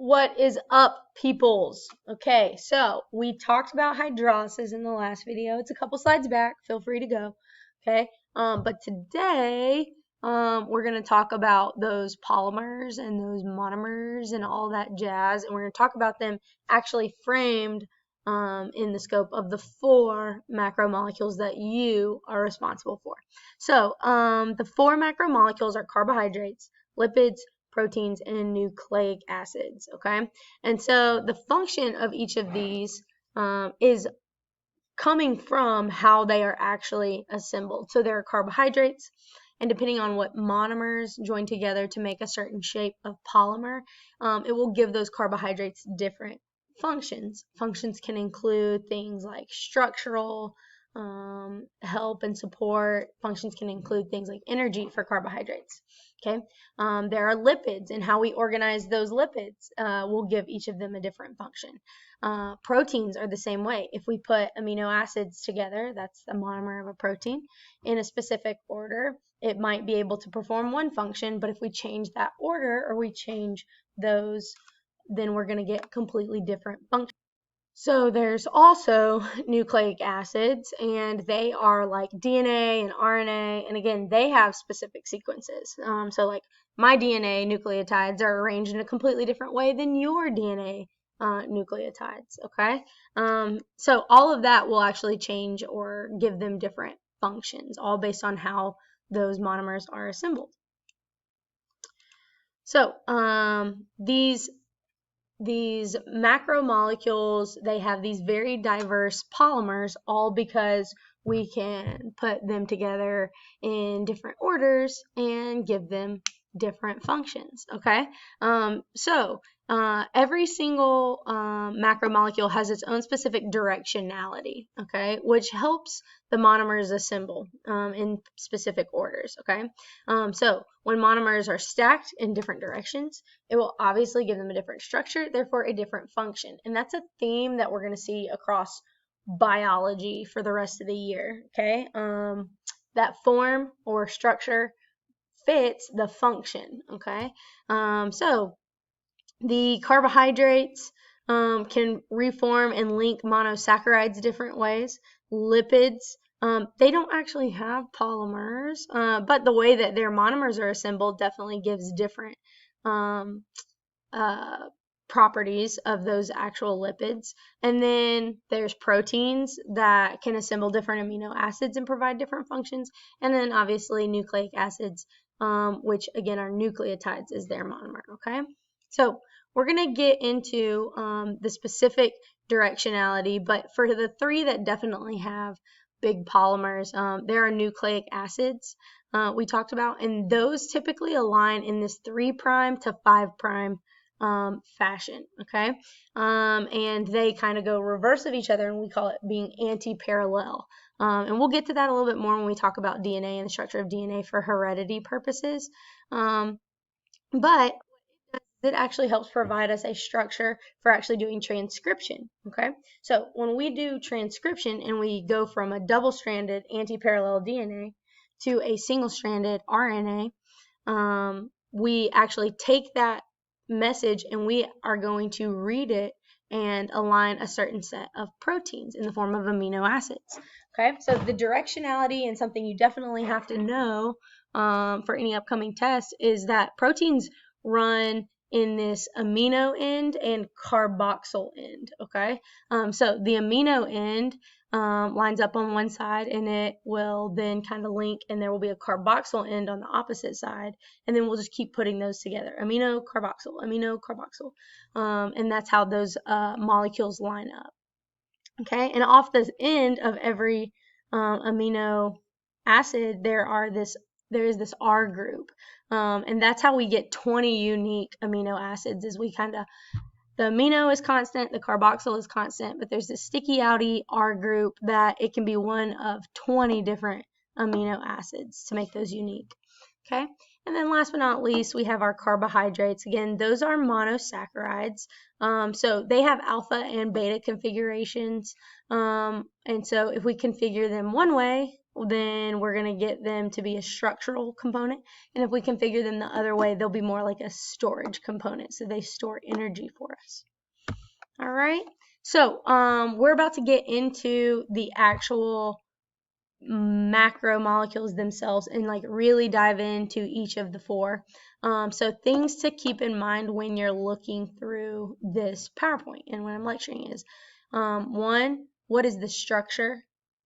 What is up, peoples? Okay, so we talked about hydrolysis in the last video. It's a couple slides back. Feel free to go. Okay, but today we're going to talk about those polymers and those monomers and all that jazz, and we're going to talk about them actually framed in the scope of the 4 macromolecules that you are responsible for. So the 4 macromolecules are carbohydrates, lipids, proteins, and nucleic acids, okay? And so the function of each of these is coming from how they are actually assembled. So there are carbohydrates, and depending on what monomers join together to make a certain shape of polymer, it will give those carbohydrates different functions. Functions can include things like structural, help and support. Functions can include things like energy for carbohydrates. Okay, there are lipids, and how we organize those lipids will give each of them a different function. Proteins are the same way. If we put amino acids together, that's the monomer of a protein, in a specific order, it might be able to perform one function, but if we change that order or we change those, then we're going to get completely different functions. So there's also nucleic acids, and they are like DNA and RNA, and again, they have specific sequences. So like my DNA nucleotides are arranged in a completely different way than your DNA nucleotides, okay? So all of that will actually change or give them different functions, all based on how those monomers are assembled. So these macromolecules, they have these very diverse polymers, all because we can put them together in different orders and give them different functions, okay? Every single macromolecule has its own specific directionality, okay, which helps the monomers assemble in specific orders, okay? So when monomers are stacked in different directions, it will obviously give them a different structure, therefore a different function. And that's a theme that we're going to see across biology for the rest of the year, okay? That form or structure fits the function, okay? So the carbohydrates can reform and link monosaccharides different ways. Lipids, they don't actually have polymers, but the way that their monomers are assembled definitely gives different properties of those actual lipids. And then there's proteins that can assemble different amino acids and provide different functions. And then obviously nucleic acids, which again are nucleotides, is their monomer, okay? So we're going to get into the specific directionality, but for the 3 that definitely have big polymers, there are nucleic acids we talked about, and those typically align in this 3' to 5' fashion, okay? And they kind of go reverse of each other, and we call it being anti-parallel. And we'll get to that a little bit more when we talk about DNA and the structure of DNA for heredity purposes. But it actually helps provide us a structure for actually doing transcription, okay? So when we do transcription and we go from a double-stranded anti-parallel DNA to a single-stranded RNA, we actually take that message and we are going to read it and align a certain set of proteins in the form of amino acids, okay? So the directionality, and something you definitely have to know for any upcoming test, is that proteins run in this amino end and carboxyl end, okay? So the amino end lines up on one side, and it will then kind of link, and there will be a carboxyl end on the opposite side, and then we'll just keep putting those together, amino, carboxyl, and that's how those molecules line up, okay? And off the end of every amino acid, there is this R group, and that's how we get 20 unique amino acids. Is the amino is constant, the carboxyl is constant, but there's this sticky outy R group that it can be one of 20 different amino acids to make those unique, okay? And then last but not least, we have our carbohydrates. Again, those are monosaccharides, so they have alpha and beta configurations, and so if we configure them one way, then we're going to get them to be a structural component. And if we configure them the other way, they'll be more like a storage component. So they store energy for us. All right. So we're about to get into the actual macromolecules themselves and like really dive into each of the four. So things to keep in mind when you're looking through this PowerPoint and when I'm lecturing is, one, what is the structure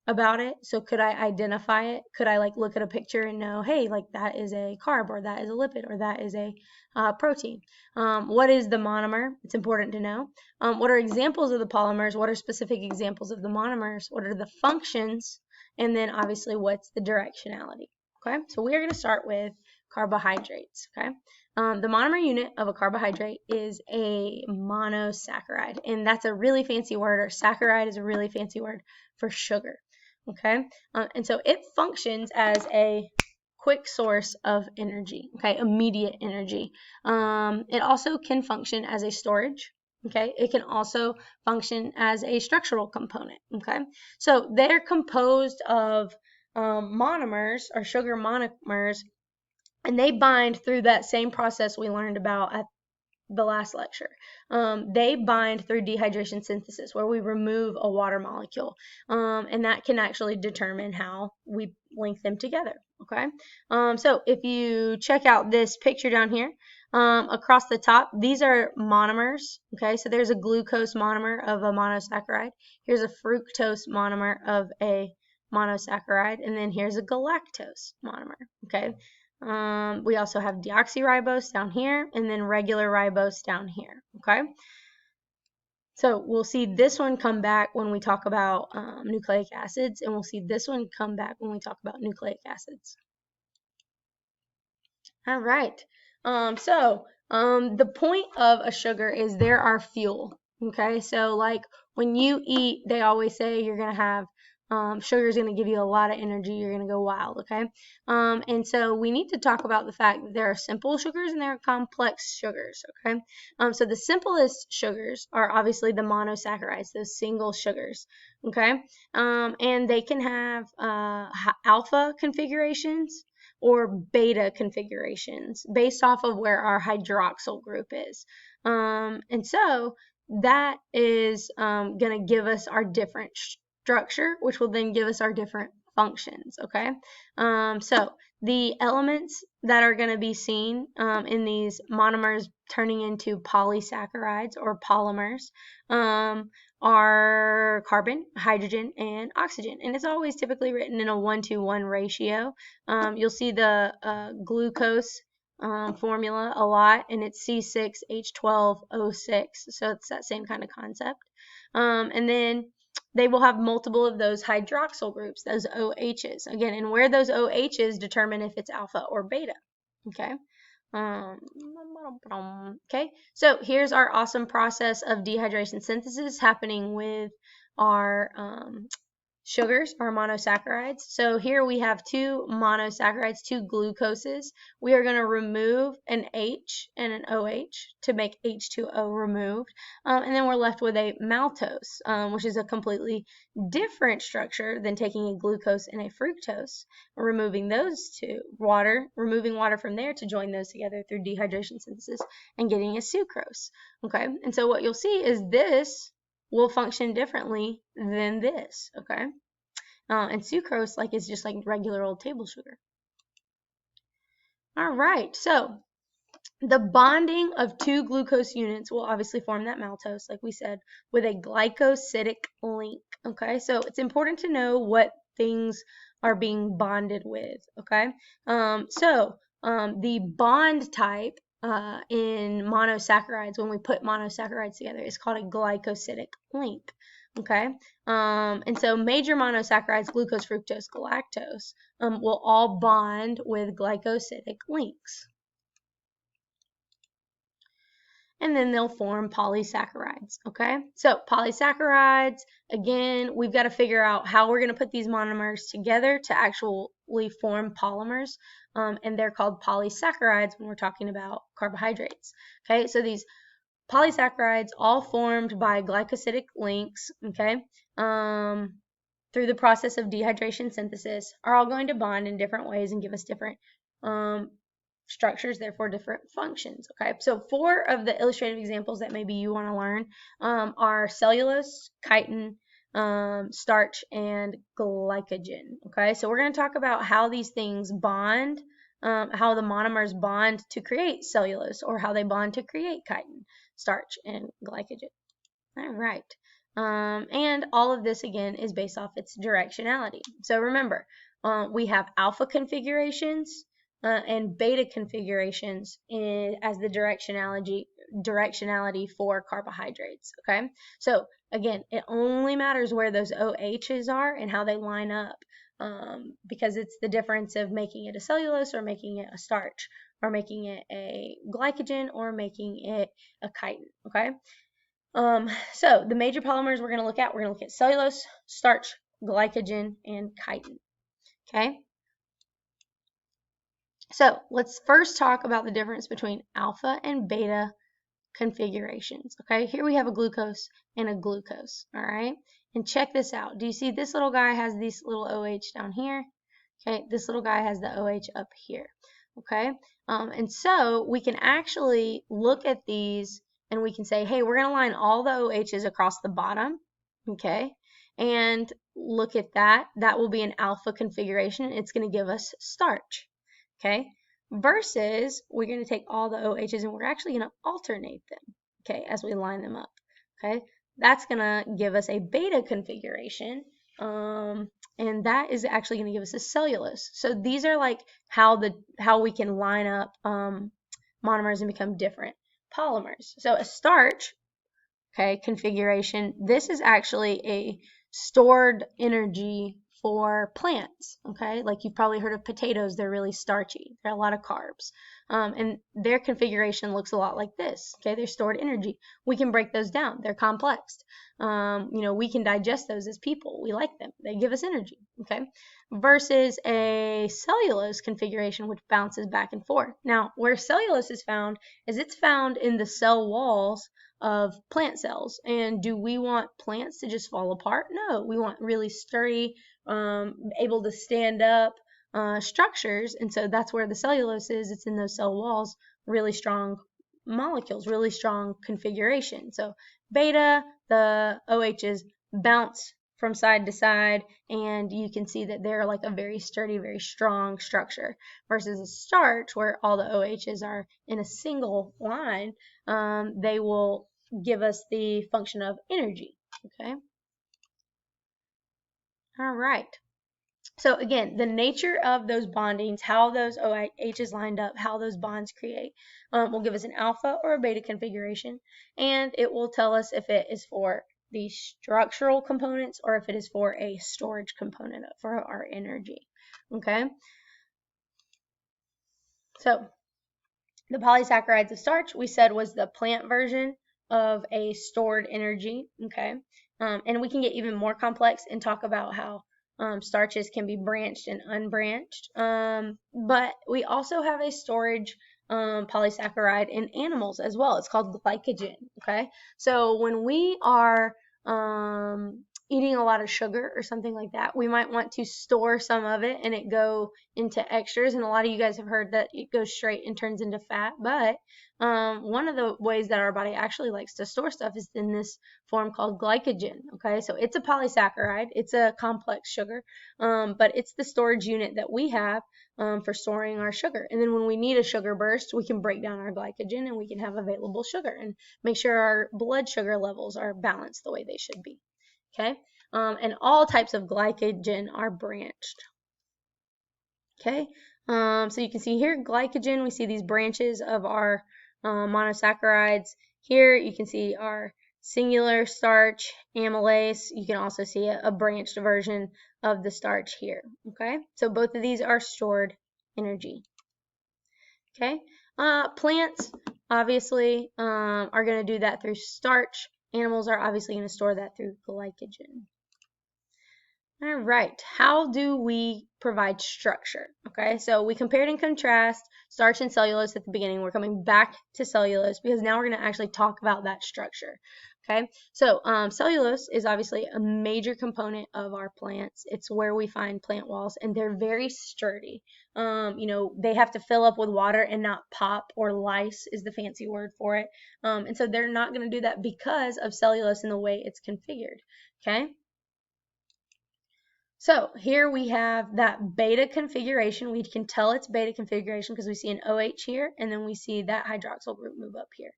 about it? So could I identify it? Could I like look at a picture and know, hey, like that is a carb, or that is a lipid, or that is a protein? What is the monomer? It's important to know. What are examples of the polymers? What are specific examples of the monomers? What are the functions? And then obviously what's the directionality? Okay, so we are going to start with carbohydrates. Okay, the monomer unit of a carbohydrate is a monosaccharide, and that's a really fancy word, or saccharide is a really fancy word for sugar. Okay, and so it functions as a quick source of energy, okay, immediate energy. It also can function as a storage. Okay, it can also function as a structural component. Okay, so they're composed of monomers, or sugar monomers, and they bind through that same process we learned about at the last lecture. They bind through dehydration synthesis, where we remove a water molecule, and that can actually determine how we link them together. Okay, so if you check out this picture down here, across the top, these are monomers. Okay, so there's a glucose monomer of a monosaccharide. Here's a fructose monomer of a monosaccharide, and then here's a galactose monomer. Okay. We also have deoxyribose down here, and then regular ribose down here. Okay, so we'll see this one come back when we talk about nucleic acids, and we'll see this one come back when we talk about nucleic acids. All right, the point of a sugar is they're our fuel. Okay, so like when you eat, they always say you're gonna have sugar is going to give you a lot of energy. You're going to go wild, okay? And so we need to talk about the fact that there are simple sugars and there are complex sugars, okay? So the simplest sugars are obviously the monosaccharides, those single sugars, okay? And they can have alpha configurations or beta configurations based off of where our hydroxyl group is. And so that is going to give us our different structure, which will then give us our different functions. Okay, so the elements that are going to be seen in these monomers turning into polysaccharides or polymers are carbon, hydrogen, and oxygen, and it's always typically written in a 1-to-1 ratio. You'll see the glucose formula a lot, and it's C6H12O6, so it's that same kind of concept. And then they will have multiple of those hydroxyl groups, those OHs. Again, and where those OHs determine if it's alpha or beta. Okay. Okay, so here's our awesome process of dehydration synthesis happening with our sugars, our monosaccharides. So here we have two monosaccharides, two glucoses. We are going to remove an H and an OH to make H2O removed. And then we're left with a maltose, which is a completely different structure than taking a glucose and a fructose, removing those two, removing water from there to join those together through dehydration synthesis and getting a sucrose. Okay, and so what you'll see is this will function differently than this, okay? And sucrose is just like regular old table sugar. All right, so the bonding of two glucose units will obviously form that maltose, like we said, with a glycosidic link, okay? So it's important to know what things are being bonded with, okay? The bond type in monosaccharides, when we put monosaccharides together, is called a glycosidic link. Okay, and so major monosaccharides, glucose, fructose, galactose, will all bond with glycosidic links. And then they'll form polysaccharides, okay? So polysaccharides, again, we've got to figure out how we're going to put these monomers together to actually form polymers, and they're called polysaccharides when we're talking about carbohydrates, okay? So these polysaccharides all formed by glycosidic links, okay? through the process of dehydration synthesis, are all going to bond in different ways and give us different structures, therefore different functions. Okay, so 4 of the illustrative examples that maybe you want to learn are cellulose, chitin, starch, and glycogen. Okay, so we're going to talk about how these things bond, how the monomers bond to create cellulose, or how they bond to create chitin, starch, and glycogen. All right. And all of this, again, is based off its directionality. So remember, we have alpha configurations and beta configurations as the directionality for carbohydrates, okay? So again, it only matters where those OHs are and how they line up, because it's the difference of making it a cellulose or making it a starch, or making it a glycogen or making it a chitin, okay? So the major polymers we're going to look at cellulose, starch, glycogen, and chitin, okay? So let's first talk about the difference between alpha and beta configurations, okay? Here we have a glucose and a glucose, all right? And check this out. Do you see this little guy has this little OH down here? Okay, this little guy has the OH up here, okay? And so we can actually look at these and we can say, hey, we're going to line all the OHs across the bottom, okay? And look at that. That will be an alpha configuration. It's going to give us starch, okay? Versus we're going to take all the OHs and we're actually going to alternate them, okay, as we line them up, okay? That's going to give us a beta configuration, and that is actually going to give us a cellulose. So these are like how we can line up monomers and become different polymers. So a starch, okay, configuration, this is actually a stored energy for plants, okay? Like you've probably heard of potatoes, they're really starchy. They're a lot of carbs. And their configuration looks a lot like this, okay? They're stored energy. We can break those down. They're complex. We can digest those as people. We like them. They give us energy, okay? Versus a cellulose configuration, which bounces back and forth. Now, where cellulose is found is it's found in the cell walls of plant cells. And do we want plants to just fall apart? No, we want really sturdy, able to stand up structures, and so that's where the cellulose is. It's in those cell walls, really strong molecules, really strong configuration. So beta, the OHs bounce from side to side, and you can see that they're like a very sturdy, very strong structure, versus a starch where all the OHs are in a single line. They will give us the function of energy, okay? All right. So again, the nature of those bondings, how those OHs lined up, how those bonds create, will give us an alpha or a beta configuration, and it will tell us if it is for the structural components or if it is for a storage component for our energy, okay? So the polysaccharides of starch, we said, was the plant version of a stored energy, okay? And we can get even more complex and talk about how starches can be branched and unbranched. But we also have a storage polysaccharide in animals as well. It's called glycogen, okay? So when we are eating a lot of sugar or something like that, we might want to store some of it and it go into extras. And a lot of you guys have heard that it goes straight and turns into fat. But one of the ways that our body actually likes to store stuff is in this form called glycogen. Okay, so it's a polysaccharide. It's a complex sugar, but it's the storage unit that we have for storing our sugar. And then when we need a sugar burst, we can break down our glycogen and we can have available sugar and make sure our blood sugar levels are balanced the way they should be. Okay, and all types of glycogen are branched. Okay, so you can see here glycogen, we see these branches of our monosaccharides. Here you can see our singular starch, amylase. You can also see a branched version of the starch here. Okay, so both of these are stored energy. Okay, plants obviously are going to do that through starch. Animals are obviously going to store that through glycogen. All right, how do we provide structure? Okay, so we compared and contrast starch and cellulose at the beginning. We're coming back to cellulose because now we're going to actually talk about that structure. Okay, so cellulose is obviously a major component of our plants. It's where we find plant walls, and they're very sturdy. They have to fill up with water and not pop, or lyse is the fancy word for it. And so they're not going to do that because of cellulose and the way it's configured. Okay. So here we have that beta configuration. We can tell it's beta configuration because we see an OH here, and then we see that hydroxyl group move up here.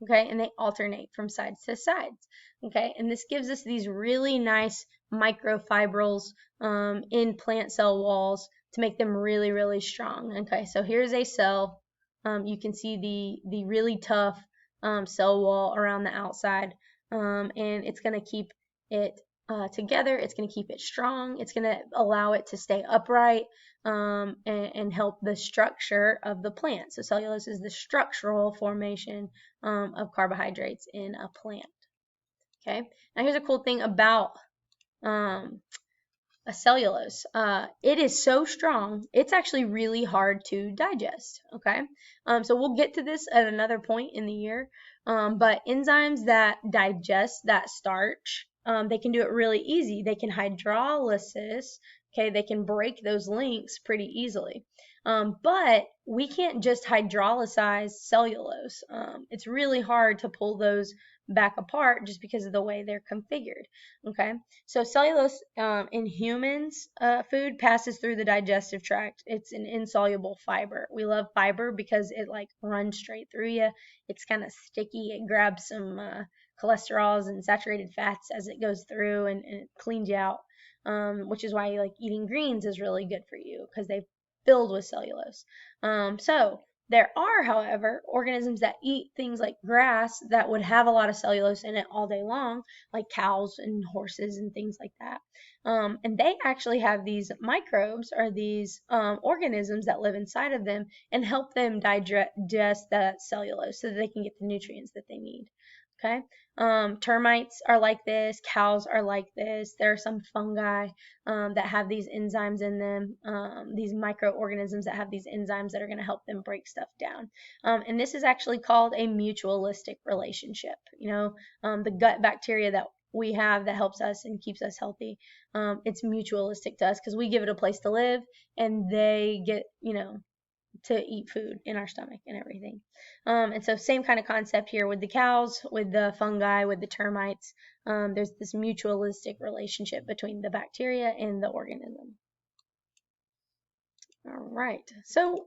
Okay, and they alternate from sides to sides. Okay, and this gives us these really nice microfibrils in plant cell walls to make them really, really strong. Okay, so here's a cell. You can see the really tough cell wall around the outside, and it's going to keep it together. It's going to keep it strong. It's going to allow it to stay upright and help the structure of the plant. So cellulose is the structural formation of carbohydrates in a plant. Okay. Now here's a cool thing about a cellulose. It is so strong, it's actually really hard to digest. Okay. So we'll get to this at another point in the year. But enzymes that digest that starch, they can do it really easy. They can hydrolysis, okay, they can break those links pretty easily. But we can't just hydrolysize cellulose. It's really hard to pull those back apart just because of the way they're configured. Okay, so cellulose in humans food passes through the digestive tract. It's an insoluble fiber. We love fiber because it like runs straight through you. It's kind of sticky. It grabs some cholesterols and saturated fats as it goes through, and it cleans you out, which is why like eating greens is really good for you because they're filled with cellulose. So there are, however, organisms that eat things like grass that would have a lot of cellulose in it all day long, like cows and horses and things like that. And they actually have these microbes, or these organisms that live inside of them and help them digest that cellulose so that they can get the nutrients that they need. Okay. Termites are like this. Cows are like this. There are some fungi that have these enzymes in them, these microorganisms that have these enzymes that are going to help them break stuff down. And this is actually called a mutualistic relationship. The gut bacteria that we have that helps us and keeps us healthy, it's mutualistic to us because we give it a place to live, and they get, to eat food in our stomach and everything. And so same kind of concept here with the cows, with the fungi, with the termites. There's this mutualistic relationship between the bacteria and the organism. All right, so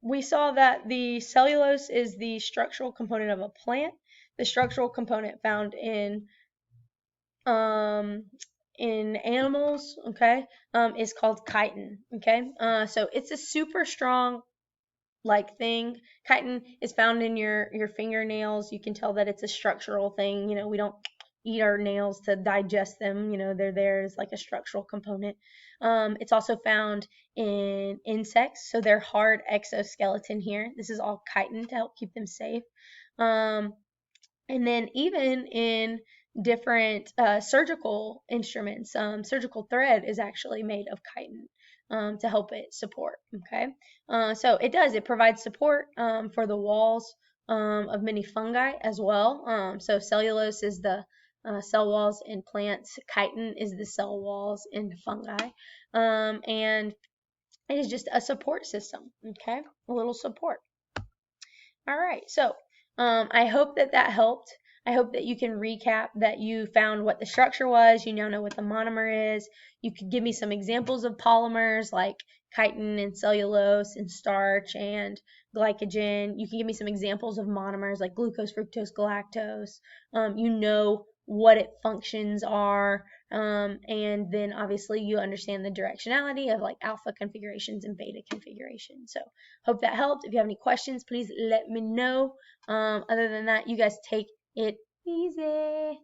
we saw that the cellulose is the structural component of a plant. The structural component found in animals, okay, is called chitin. Okay, so it's a super strong thing. Chitin is found in your fingernails. You can tell that it's a structural thing. We don't eat our nails to digest them. They're there as like a structural component. It's also found in insects, so their hard exoskeleton here. This is all chitin to help keep them safe. And then even in different surgical instruments, surgical thread is actually made of chitin. To help it support. Okay, so it provides support for the walls of many fungi as well. So cellulose is the cell walls in plants. Chitin is the cell walls in fungi, and it is just a support system. Okay, a little support. All right, so I hope that helped. I hope that you can recap that you found what the structure was. You now know what the monomer is. You could give me some examples of polymers like chitin and cellulose and starch and glycogen. You can give me some examples of monomers like glucose, fructose, galactose. You know what its functions are, and then obviously you understand the directionality of like alpha configurations and beta configurations. So hope that helped. If you have any questions, please let me know. Other than that, you guys take it easy.